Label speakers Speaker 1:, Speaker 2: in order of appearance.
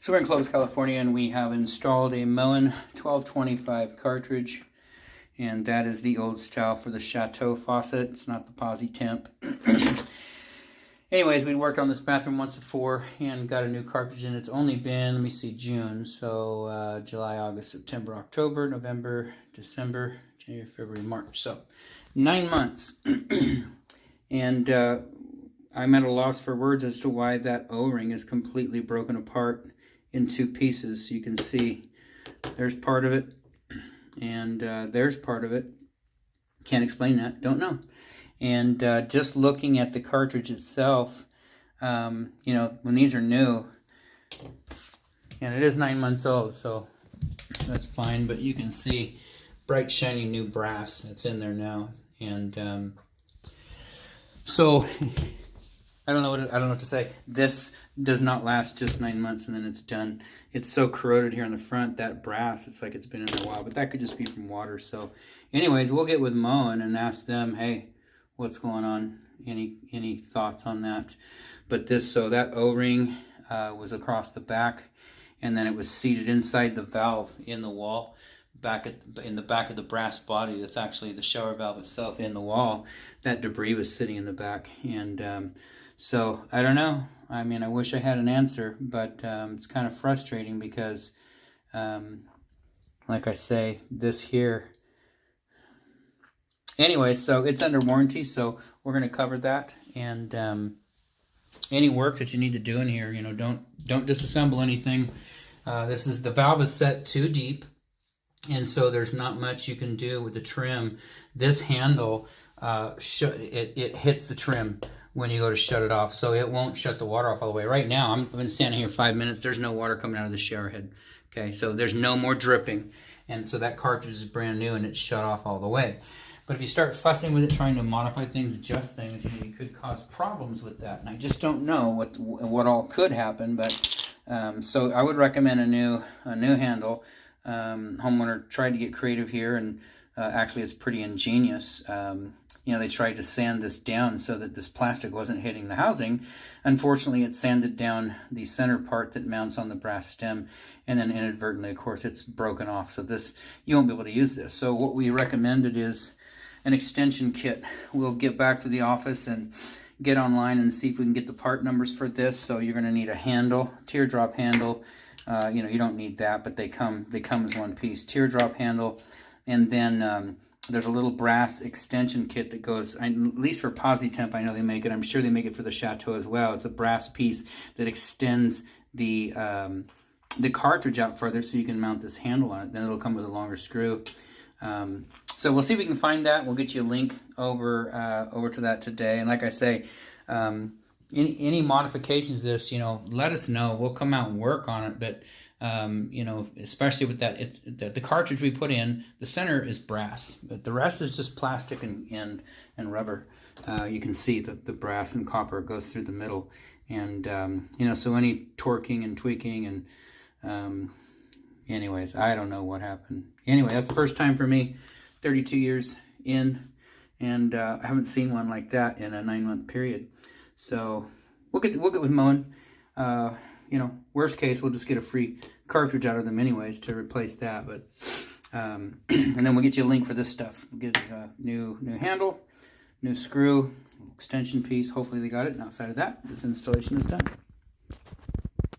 Speaker 1: So we're in Clovis, California, and we have installed a Moen 1225 cartridge, and that is the old style for the Chateau faucet. It's not the Posi Temp. Anyways, we worked on this bathroom once before and got a new cartridge in. It's only been, let me see, June. So July, August, September, October, November, December, January, February, March. So 9 months. And I'm at a loss for words as to why that O-ring is completely broken apart in two pieces. You can see there's part of it and there's part of it. Can't explain that, don't know. And just looking at the cartridge itself, you know, when these are new, and it is 9 months old, so that's fine, but you can see bright shiny new brass that's in there now. And so I don't know what to say. This does not last just 9 months and then it's done. It's so corroded here on the front, that brass, it's like it's been in there a while, but that could just be from water. So anyways, we'll get with Moen and ask them, hey, what's going on? Any thoughts on that? But this, so that O-ring was across the back, and then it was seated inside the valve in the wall, in the back of the brass body. That's actually the shower valve itself in the wall. That debris was sitting in the back, and so I don't know. I mean, I wish I had an answer, but it's kind of frustrating because, like I say, this here. Anyway, so it's under warranty, so we're going to cover that. And any work that you need to do in here, you know, don't disassemble anything. This is, the valve is set too deep, and so there's not much you can do with the trim. This handle, it hits the trim when you go to shut it off, so it won't shut the water off all the way. Right now, I've been standing here 5 minutes. There's no water coming out of the shower head. Okay, so there's no more dripping, and so that cartridge is brand new and it's shut off all the way. But if you start fussing with it, trying to modify things, adjust things, you could cause problems with that. And I just don't know what all could happen. But so I would recommend a new handle. Homeowner tried to get creative here, and actually it's pretty ingenious. You know, they tried to sand this down so that this plastic wasn't hitting the housing. Unfortunately, it sanded down the center part that mounts on the brass stem, and then inadvertently, of course, it's broken off. So this, you won't be able to use this. So what we recommended is an extension kit. We'll get back to the office and get online and see if we can get the part numbers for this. So you're going to need a handle, teardrop handle. You know, you don't need that, but they come as one piece. Teardrop handle, and then there's a little brass extension kit that goes, at least for Posi Temp, I know they make it. I'm sure they make it for the Chateau as well. It's a brass piece that extends the cartridge out further so you can mount this handle on it. Then it'll come with a longer screw. So we'll see if we can find that. We'll get you a link over to that today. And like I say, any modifications to this, you know, let us know. We'll come out and work on it. But you know, especially with that, the cartridge we put in, the center is brass, but the rest is just plastic and rubber. You can see the brass and copper goes through the middle, and you know, so any torquing and tweaking and anyways, I don't know what happened. Anyway, that's the first time for me, 32 years in, and I haven't seen one like that in a 9-month period. So we'll get with Moen. You know, worst case, we'll just get a free cartridge out of them anyways to replace that. But and then we'll get you a link for this stuff. We'll get a new handle, new screw, extension piece. Hopefully they got it. And outside of that, this installation is done.